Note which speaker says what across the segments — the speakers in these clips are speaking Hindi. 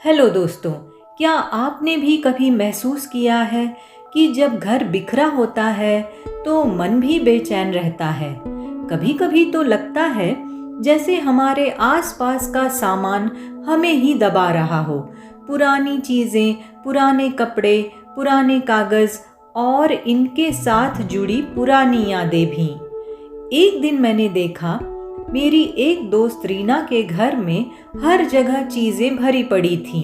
Speaker 1: हेलो दोस्तों, क्या आपने भी कभी महसूस किया है कि जब घर बिखरा होता है तो मन भी बेचैन रहता है। कभी कभी तो लगता है जैसे हमारे आसपास का सामान हमें ही दबा रहा हो। पुरानी चीज़ें, पुराने कपड़े, पुराने कागज़ और इनके साथ जुड़ी पुरानी यादें भी। एक दिन मैंने देखा, मेरी एक दोस्त रीना के घर में हर जगह चीजें भरी पड़ी थीं।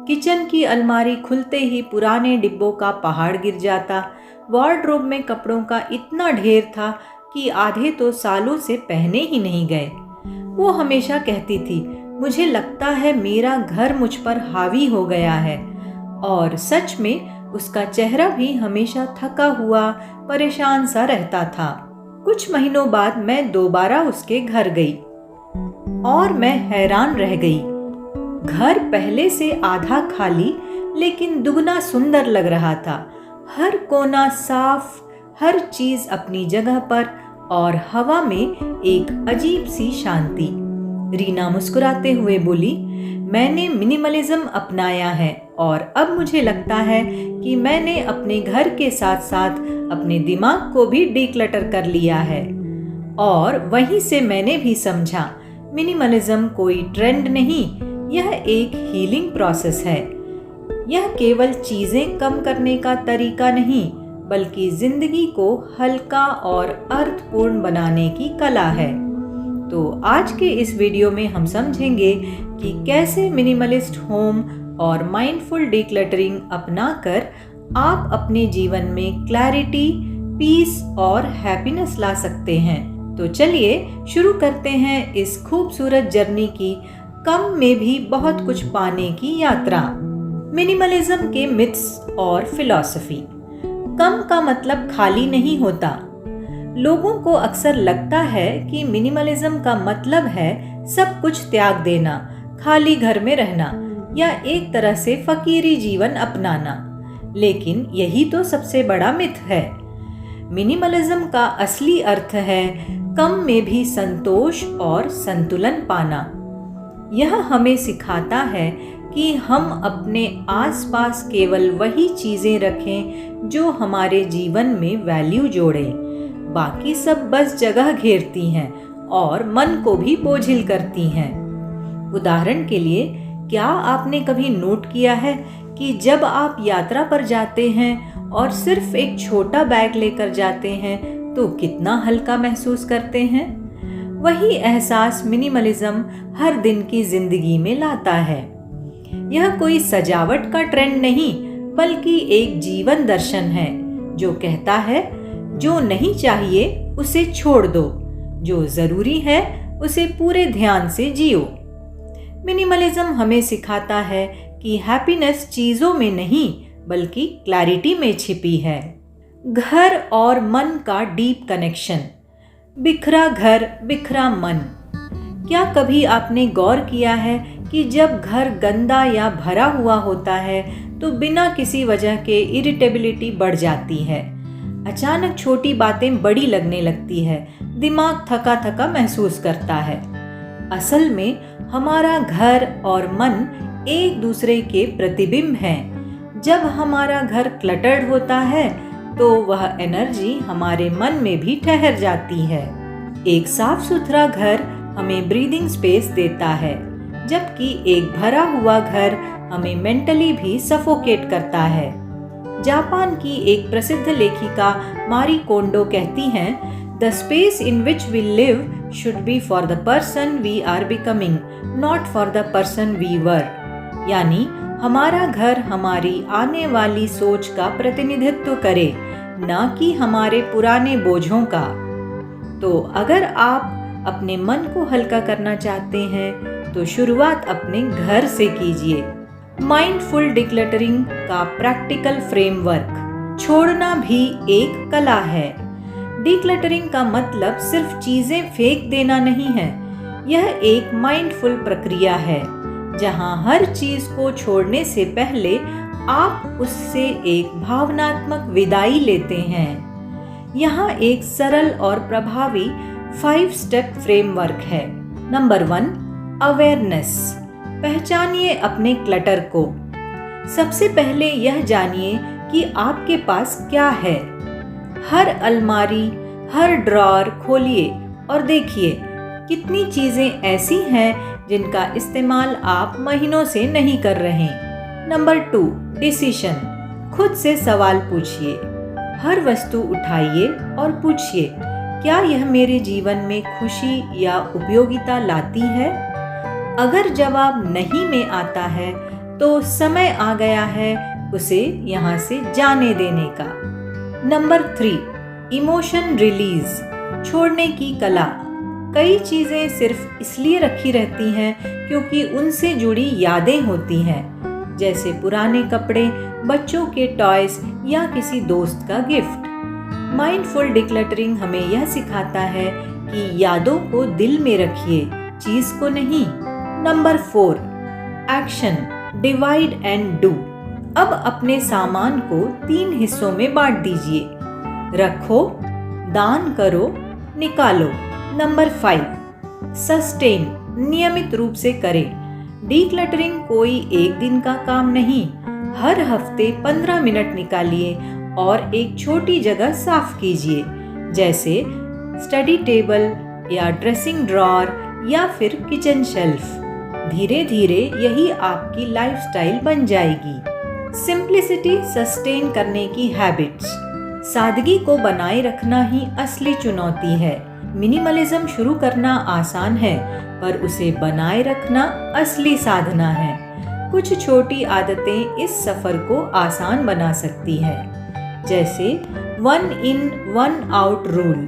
Speaker 1: किचन की अलमारी खुलते ही पुराने डिब्बों का पहाड़ गिर जाता। वार्डरोब में कपड़ों का इतना ढेर था कि आधे तो सालों से पहने ही नहीं गए। वो हमेशा कहती थी, मुझे लगता है मेरा घर मुझ पर हावी हो गया है। और सच में उसका चेहरा भी हमेशा थका हुआ, परेशान सा रहता था। कुछ महीनों बाद मैं दोबारा उसके घर गई और मैं हैरान रह गई। घर पहले से आधा खाली लेकिन दुगना सुंदर लग रहा था। हर कोना साफ, हर चीज अपनी जगह पर और हवा में एक अजीब सी शांति। रीना मुस्कुराते हुए बोली, मैंने मिनिमलिज्म अपनाया है और अब मुझे लगता है कि मैंने अपने घर के साथ साथ अपने दिमाग को भी डिक्लटर कर लिया है। और वहीं से मैंने भी समझा, मिनिमलिज्म कोई ट्रेंड नहीं, यह एक हीलिंग प्रोसेस है। यह केवल चीजें कम करने का तरीका नहीं, बल्कि जिंदगी को हल्का और अर्थपूर्ण बनाने की कला है। तो आज के इस वीडियो में हम समझेंगे कि कैसे मिनिमलिस्ट होम और माइंडफुल डिक्लटरिंग अपनाकर आप अपने जीवन में क्लैरिटी, पीस और हैप्पीनेस ला सकते हैं। तो चलिए शुरू करते हैं इस खूबसूरत जर्नी की, कम में भी बहुत कुछ पाने की यात्रा। मिनिमलिज्म के मिथ्स और फिलॉसफी। कम का मतलब खाली नहीं होता। लोगों को अक्सर लगता है कि मिनिमलिज्म का मतलब है सब कुछ त्याग देना, खाली घर में रहना या एक तरह से फकीरी जीवन अपनाना। लेकिन यही तो सबसे बड़ा मिथ है। मिनिमलिज्म का असली अर्थ है कम में भी संतोष और संतुलन पाना। यह हमें सिखाता है कि हम अपने आसपास केवल वही चीजें रखें जो हमारे जीवन में वैल्यू जोड़ें। बाकी सब बस जगह घेरती हैं और मन को भी बोझिल करती हैं। उदाहरण के लिए, क्या आपने कभी नोट किया है कि जब आप यात्रा पर जाते हैं और सिर्फ एक छोटा बैग लेकर जाते हैं तो कितना हल्का महसूस करते हैं? वही एहसास मिनिमलिज्म हर दिन की जिंदगी में लाता है। यह कोई सजावट का ट्रेंड नहीं, बल्कि एक जीवन दर्शन है जो कहता है, जो नहीं चाहिए उसे छोड़ दो, जो जरूरी है उसे पूरे ध्यान से जियो। मिनिमलिज्म हमें सिखाता है कि हैप्पीनेस चीजों में नहीं बल्कि क्लैरिटी में छिपी है। घर और मन का डीप कनेक्शन। बिखरा घर, बिखरा मन। क्या कभी आपने गौर किया है कि जब घर गंदा या भरा हुआ होता है तो बिना किसी वजह के इरिटेबिलिटी बढ़ जाती है। अचानक छोटी बातें बड़ी लगने लगती है, दिमाग थका थका महसूस करता है। असल में हमारा घर और मन एक दूसरे के प्रतिबिंब हैं। जब हमारा घर क्लटर्ड होता है तो वह एनर्जी हमारे मन में भी ठहर जाती है। एक साफ सुथरा घर हमें ब्रीदिंग स्पेस देता है, जबकि एक भरा हुआ घर हमें मेंटली भी सफोकेट करता है। जापान की एक प्रसिद्ध लेखिका मारी कोंडो कहती हैं, the space in which we live should be for the person we are becoming, not for the person we were. यानी हमारा घर हमारी आने वाली सोच का प्रतिनिधित्व करे, ना कि हमारे पुराने बोझों का। तो अगर आप अपने मन को हल्का करना चाहते हैं तो शुरुआत अपने घर से कीजिए। माइंडफुल डिक्लटरिंग का प्रैक्टिकल फ्रेमवर्क। छोड़ना भी एक कला है। डिक्लटरिंग का मतलब सिर्फ चीजें फेंक देना नहीं है, यह एक माइंडफुल प्रक्रिया है जहां हर चीज को छोड़ने से पहले आप उससे एक भावनात्मक विदाई लेते हैं। यहाँ एक सरल और प्रभावी 5 स्टेप फ्रेमवर्क है। Number 1, awareness. पहचानिए अपने क्लटर को। सबसे पहले यह जानिए कि आपके पास क्या है। हर अलमारी, हर ड्रॉअर खोलिए और देखिए कितनी चीजें ऐसी हैं जिनका इस्तेमाल आप महीनों से नहीं कर रहे। Number 2, decision. खुद से सवाल पूछिए। हर वस्तु उठाइए और पूछिए, क्या यह मेरे जीवन में खुशी या उपयोगिता लाती है? अगर जवाब नहीं में आता है तो समय आ गया है उसे यहाँ से जाने देने का। Number 3, emotion release. छोड़ने की कला। कई चीजें सिर्फ इसलिए रखी रहती हैं क्योंकि उनसे जुड़ी यादें होती हैं, जैसे पुराने कपड़े, बच्चों के टॉयज या किसी दोस्त का गिफ्ट। माइंडफुल डिक्लटरिंग हमें यह सिखाता है कि यादों को दिल में रखिए, चीज को नहीं। Number 4, action. Divide and do. अब अपने सामान को 3 हिस्सों में बांट दीजिए। रखो, दान करो, निकालो। Number 5, sustain. नियमित रूप से करें। डिक्लटरिंग कोई एक दिन का काम नहीं। हर हफ्ते 15 मिनट निकालिए और एक छोटी जगह साफ कीजिए, जैसे स्टडी टेबल या ड्रेसिंग ड्रॉअर या फिर किचन शेल्फ। धीरे धीरे यही आपकी लाइफस्टाइल बन जाएगी। सिंप्लिसिटी सस्टेन करने की हैबिट्स। सादगी को बनाए रखना ही असली चुनौती है। मिनिमलिज्म शुरू करना आसान है, पर उसे बनाए रखना असली साधना है। कुछ छोटी आदतें इस सफर को आसान बना सकती हैं, जैसे 1 in 1 out रूल।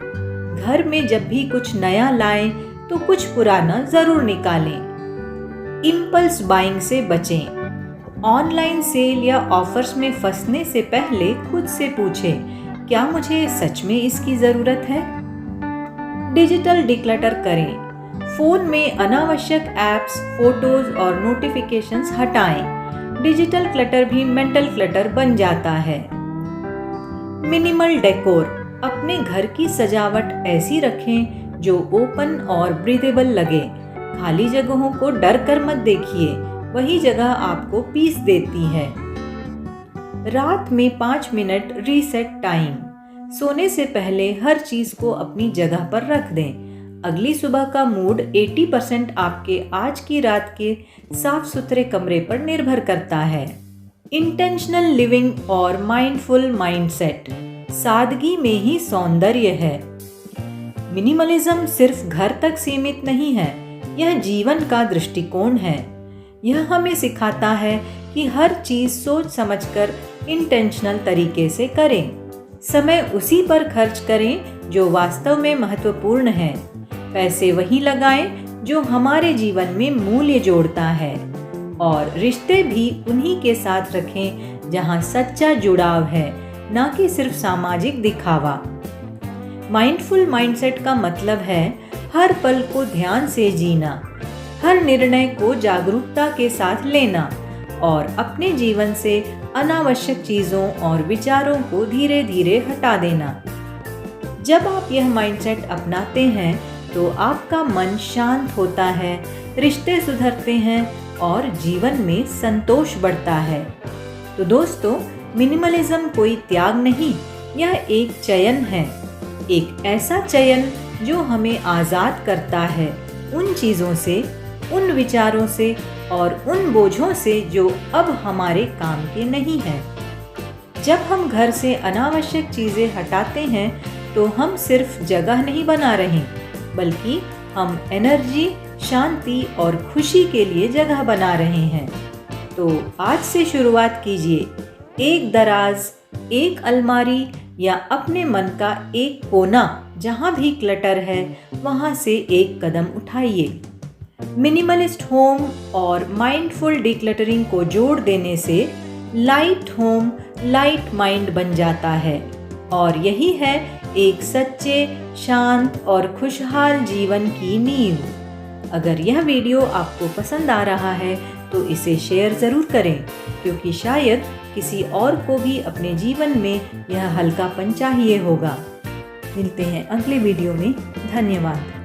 Speaker 1: घर में जब भी कुछ नया लाएं तो कुछ पुराना जरूर निकालें। इम्पल्स बाइंग से बचें। ऑनलाइन सेल या ऑफर्स में फंसने से पहले खुद से पूछें, क्या मुझे सच में इसकी जरूरत है? डिजिटल डिक्लटर करें। फोन में अनावश्यक ऐप्स, फोटोज और नोटिफिकेशंस हटाएं। डिजिटल क्लटर भी मेंटल क्लटर बन जाता है। Minimal decor. अपने घर की सजावट ऐसी रखें जो ओपन और ब्रीदेबल लगे। खाली जगहों को डर कर मत देखिए, वही जगह आपको पीस देती है। रात में 5 मिनट रीसेट टाइम। सोने से पहले हर चीज को अपनी जगह पर रख दें। अगली सुबह का मूड 80% आपके आज की रात के साफ सुथरे कमरे पर निर्भर करता है। इंटेंशनल लिविंग और माइंडफुल माइंडसेट। सादगी में ही सौंदर्य है। मिनिमलिज्म सिर्फ घर तक सीमित नहीं है, यह जीवन का दृष्टिकोण है। यह हमें सिखाता है कि हर चीज सोच समझकर इंटेंशनल तरीके से करें। समय उसी पर खर्च करें जो वास्तव में महत्वपूर्ण है। पैसे वही लगाएं जो हमारे जीवन में मूल्य जोड़ता है, और रिश्ते भी उन्हीं के साथ रखें जहां सच्चा जुड़ाव है, न कि सिर्फ सामाजिक दिखावा। माइंडफुल माइंडसेट का मतलब है हर पल को ध्यान से जीना, हर निर्णय को जागरूकता के साथ लेना और अपने जीवन से अनावश्यक चीजों और विचारों को धीरे धीरे हटा देना। जब आप यह माइंडसेट अपनाते हैं तो आपका मन शांत होता है, रिश्ते सुधरते हैं और जीवन में संतोष बढ़ता है। तो दोस्तों, मिनिमलिज्म कोई त्याग नहीं, यह एक चयन है। एक ऐसा चयन जो हमें आज़ाद करता है उन चीज़ों से, उन विचारों से और उन बोझों से जो अब हमारे काम के नहीं हैं। जब हम घर से अनावश्यक चीज़ें हटाते हैं तो हम सिर्फ जगह नहीं बना रहे, बल्कि हम एनर्जी, शांति और खुशी के लिए जगह बना रहे हैं। तो आज से शुरुआत कीजिए। एक दराज, एक अलमारी या अपने मन का एक कोना जहाँ भी क्लटर है वहाँ से एक कदम उठाइए। मिनिमलिस्ट होम और माइंडफुल डिक्लटरिंग को जोड़ देने से लाइट होम, लाइट माइंड बन जाता है, और यही है एक सच्चे, शांत और खुशहाल जीवन की नींव। अगर यह वीडियो आपको पसंद आ रहा है तो इसे शेयर ज़रूर करें, क्योंकि शायद किसी और को भी अपने जीवन में यह हल्कापन चाहिए होगा। मिलते हैं अगले वीडियो में। धन्यवाद।